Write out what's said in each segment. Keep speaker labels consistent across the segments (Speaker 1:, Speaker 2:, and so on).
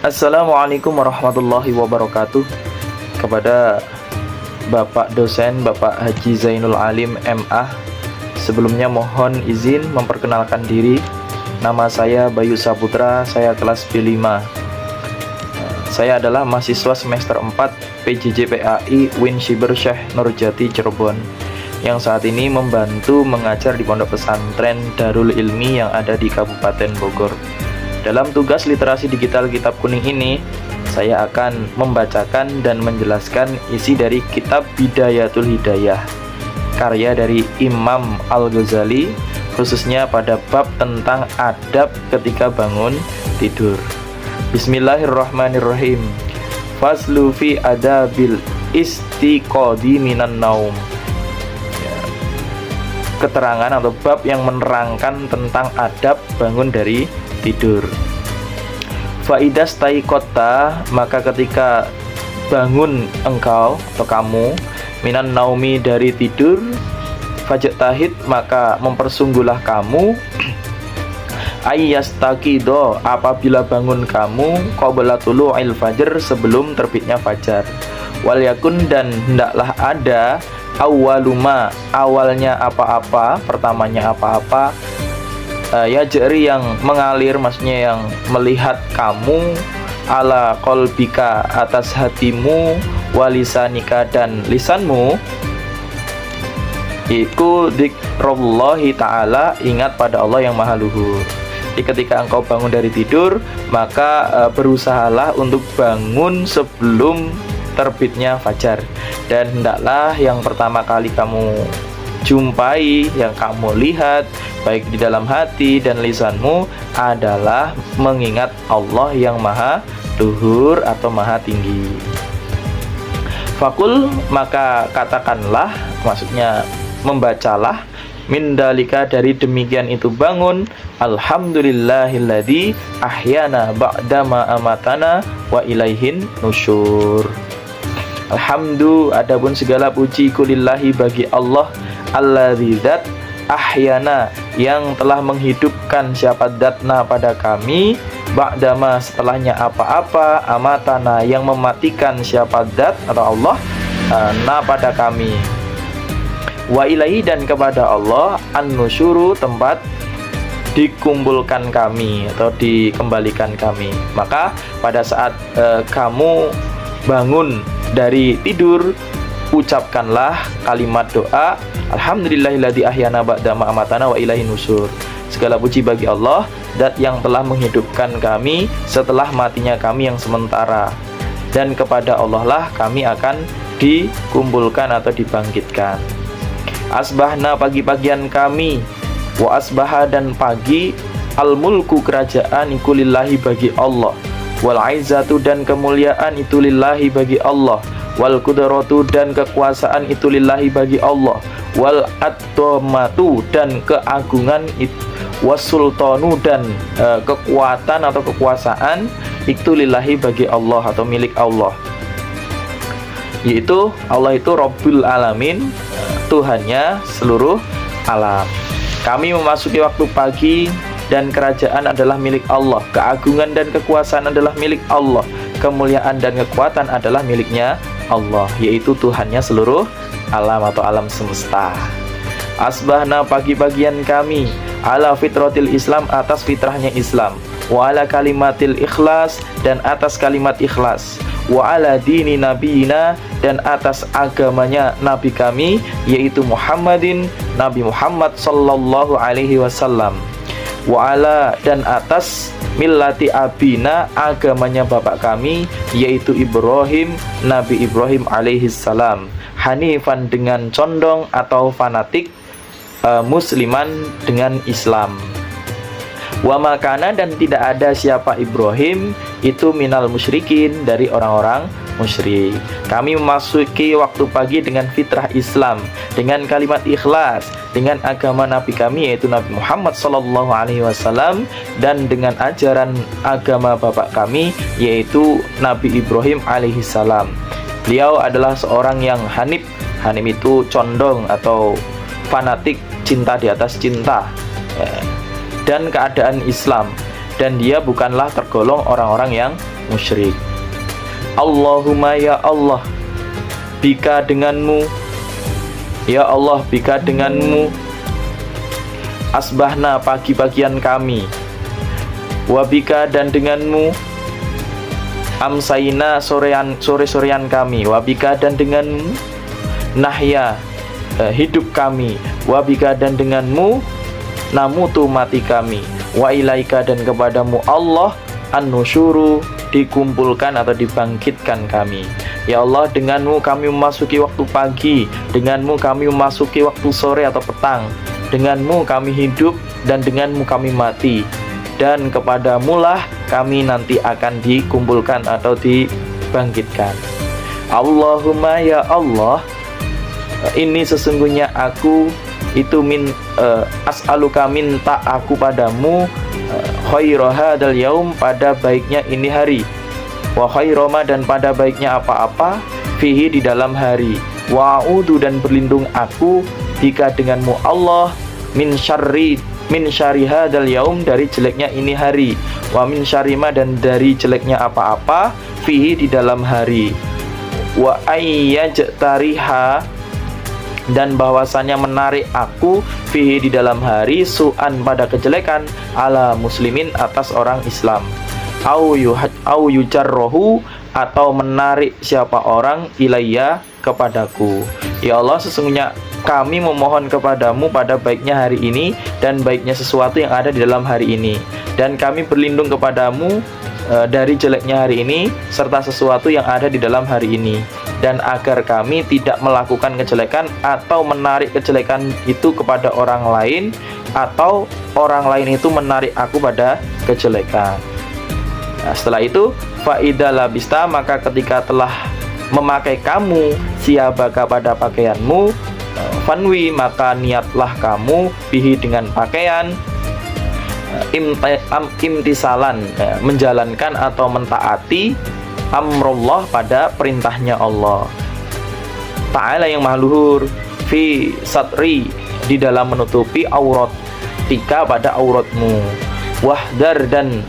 Speaker 1: Assalamualaikum warahmatullahi wabarakatuh. Kepada Bapak dosen, Bapak Haji Zainul Alim MA, sebelumnya mohon izin memperkenalkan diri. Nama saya Bayu Saputra, saya kelas B5. Saya adalah mahasiswa semester 4 PJJ PAI UIN Syibr Syekh Nurjati Cirebon, yang saat ini membantu mengajar di pondok pesantren Darul Ilmi yang ada di Kabupaten Bogor. Dalam tugas literasi digital kitab kuning ini, saya akan membacakan dan menjelaskan isi dari kitab Bidayatul Hidayah, karya dari Imam Al-Ghazali, khususnya pada bab tentang adab ketika bangun tidur. Bismillahirrahmanirrahim. Faslu fi adabil istiqodi minan naum. Keterangan atau bab yang menerangkan tentang adab bangun dari tidur. Faidas taikota, maka ketika bangun engkau atau kamu minan naumi dari tidur, fajat tahid, maka mempersungguhlah kamu ayyastaqido, apabila bangun kamu qabla tulu'il fajr, sebelum terbitnya fajar. Wal yakun, dan hendaklah ada awwaluma, awalnya apa-apa, pertamanya apa-apa, ya jari yang mengalir, maksudnya yang melihat kamu, ala qalbika, atas hatimu, walisanika, dan lisanmu, iku dzikrullahi ta'ala, ingat pada Allah yang maha luhur. Jadi ketika engkau bangun dari tidur, maka berusahalah untuk bangun sebelum terbitnya fajar, dan hendaklah yang pertama kali kamu jumpai, yang kamu lihat baik di dalam hati dan lisanmu adalah mengingat Allah yang maha luhur atau maha tinggi. Fakul, maka katakanlah, maksudnya membacalah, mindalika, dari demikian itu bangun, alhamdulillahilladzi ahyana ba'dama amatana wa ilaihin nusyur. Alhamdu, adapun segala puji, kulillahi, bagi Allah, alladzi zat, ahyana, yang telah menghidupkan, siapa datna, pada kami, ba'dama, setelahnya apa-apa, amatana, yang mematikan, siapa dat atau Allah, na, pada kami, wa ilaihi, dan kepada Allah, an-nusyuru, tempat dikumpulkan kami atau dikembalikan kami. Maka pada saat kamu bangun dari tidur, ucapkanlah kalimat doa, alhamdulillahilladzi ahyana ba'dama amatana wa ilaihin nusyur. Segala puji bagi Allah, zat yang telah menghidupkan kami setelah matinya kami yang sementara, dan kepada Allah lah kami akan dikumpulkan atau dibangkitkan. Asbahna, pagi-pagian kami, wa asbaha, dan pagi, al-mulku, kerajaan, iku lillahi, bagi Allah, wal aizzatu, dan kemuliaan itu lillahi, bagi Allah, wal qudratu, dan kekuasaan itu lillahi, bagi Allah, wal attomatu, dan keagungan, wasultanu, dan kekuatan atau kekuasaan itu lillahi, bagi Allah atau milik Allah, yaitu Allah itu Rabbul Alamin, Tuhannya seluruh alam. Kami memasuki waktu pagi, dan kerajaan adalah milik Allah, keagungan dan kekuasaan adalah milik Allah, kemuliaan dan kekuatan adalah miliknya Allah, yaitu Tuhannya seluruh alam atau alam semesta. Asbahna, pagi-pagian kami, ala fitratil Islam, atas fitrahnya Islam, wa ala kalimatil ikhlas, dan atas kalimat ikhlas, wa ala dini nabiyina, dan atas agamanya Nabi kami, yaitu Muhammadin, Nabi Muhammad sallallahu alaihi wasallam, wa ala, dan atas millati abina, agamanya bapak kami, yaitu Ibrahim, Nabi Ibrahim alaihi salam, hanifan, dengan condong atau fanatik, musliman, dengan Islam. Wa makana, dan tidak ada siapa Ibrahim itu minal musyrikin, dari orang-orang musyrik. Kami memasuki waktu pagi dengan fitrah Islam, dengan kalimat ikhlas, dengan agama Nabi kami, yaitu Nabi Muhammad sallallahu alaihi wasallam, dan dengan ajaran agama bapak kami, yaitu Nabi Ibrahim alaihi salam. Beliau adalah seorang yang hanif. Hanif itu condong atau fanatik, cinta di atas cinta, dan keadaan Islam. dan dia bukanlah tergolong orang-orang yang musyrik. Allahumma ya Allah, bika denganmu, ya Allah bika denganmu, asbahna pagi-pagian kami, wabika dan denganmu, amsaina sore-sorean kami, wabika dan denganmu, nahya hidup kami, wabika dan denganmu, namutu mati kami, wa ilaika dan kepadamu Allah an-nusyuru dikumpulkan atau dibangkitkan kami. Ya Allah, denganmu kami memasuki waktu pagi, denganmu kami memasuki waktu sore atau petang, denganmu kami hidup dan denganmu kami mati, dan kepadamulah kami nanti akan dikumpulkan atau dibangkitkan. Allahumma ya Allah, ini sesungguhnya aku itu as'aluka minta aku padamu khaira hadzal yaum pada baiknya ini hari, wa khairama dan pada baiknya apa-apa fihi di dalam hari, wa a'udzu dan berlindung aku bika denganmu Allah min syarri hadzal yaum dari jeleknya ini hari, wa min syarrima dan dari jeleknya apa-apa fihi di dalam hari, wa ayyajtariha dan bahwasanya menarik aku fihi di dalam hari su'an pada kejelekan ala muslimin atas orang Islam, au yujarrohu atau menarik siapa orang ilayya kepadaku. Ya Allah, sesungguhnya kami memohon kepadamu pada baiknya hari ini dan baiknya sesuatu yang ada di dalam hari ini, dan kami berlindung kepadamu dari jeleknya hari ini serta sesuatu yang ada di dalam hari ini, dan agar kami tidak melakukan kejelekan atau menarik kejelekan itu kepada orang lain, atau orang lain itu menarik aku pada kejelekan. Nah, setelah itu fa'idha labista, maka ketika telah memakai kamu siabaka pada pakaianmu, fanwi maka niatlah kamu bihi dengan pakaian, imtisalan menjalankan atau mentaati amrullah pada perintahnya Allah Ta'ala yang maha luhur, fi satri di dalam menutupi aurat tika pada auratmu, wahdar dan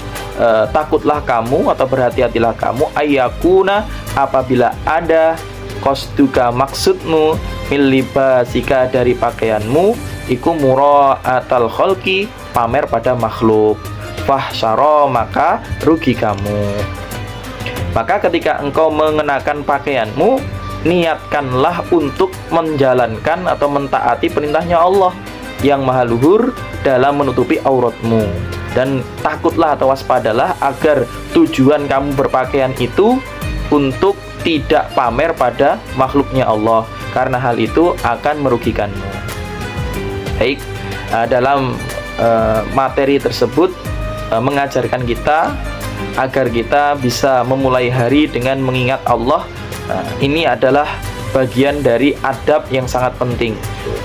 Speaker 1: takutlah kamu atau berhati-hatilah kamu ayyakuna apabila ada qasduka maksudmu min libasika dari pakaianmu iku mura'atal khalqi pamer pada makhluk, fahsyara maka rugi kamu. Maka ketika engkau mengenakan pakaianmu, niatkanlah untuk menjalankan atau mentaati perintahnya Allah yang maha luhur dalam menutupi auratmu, dan takutlah atau waspadalah agar tujuan kamu berpakaian itu untuk tidak pamer pada makhluknya Allah, karena hal itu akan merugikanmu. Baik, dalam materi tersebut mengajarkan kita agar kita bisa memulai hari dengan mengingat Allah. Ini adalah bagian dari adab yang sangat penting.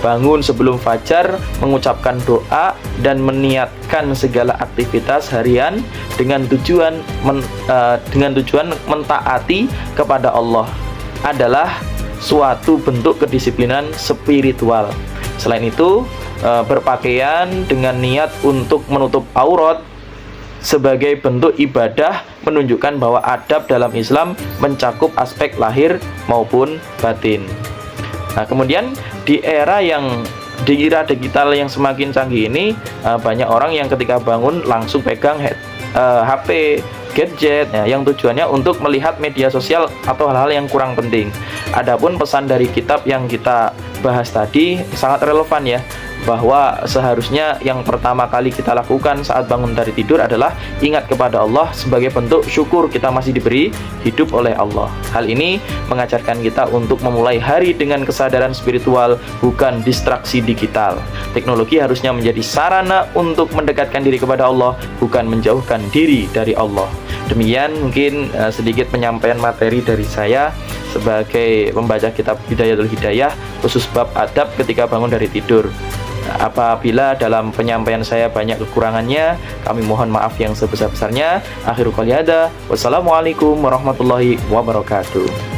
Speaker 1: Bangun sebelum fajar, mengucapkan doa dan meniatkan segala aktivitas harian dengan tujuan mentaati kepada Allah adalah suatu bentuk kedisiplinan spiritual. Selain itu, berpakaian dengan niat untuk menutup aurat sebagai bentuk ibadah menunjukkan bahwa adab dalam Islam mencakup aspek lahir maupun batin. Nah, kemudian di era digital yang semakin canggih ini, banyak orang yang ketika bangun langsung pegang HP, gadget ya, yang tujuannya untuk melihat media sosial atau hal-hal yang kurang penting. Adapun pesan dari kitab yang kita bahas tadi sangat relevan ya, bahwa seharusnya yang pertama kali kita lakukan saat bangun dari tidur adalah ingat kepada Allah sebagai bentuk syukur kita masih diberi hidup oleh Allah. Hal ini mengajarkan kita untuk memulai hari dengan kesadaran spiritual, bukan distraksi digital. Teknologi harusnya menjadi sarana untuk mendekatkan diri kepada Allah, bukan menjauhkan diri dari Allah. Demikian mungkin sedikit penyampaian materi dari saya sebagai pembaca kitab Bidayatul Hidayah khusus bab adab ketika bangun dari tidur. Apabila dalam penyampaian saya banyak kekurangannya, kami mohon maaf yang sebesar-besarnya. Akhirul qouli hadza, wassalamualaikum warahmatullahi wabarakatuh.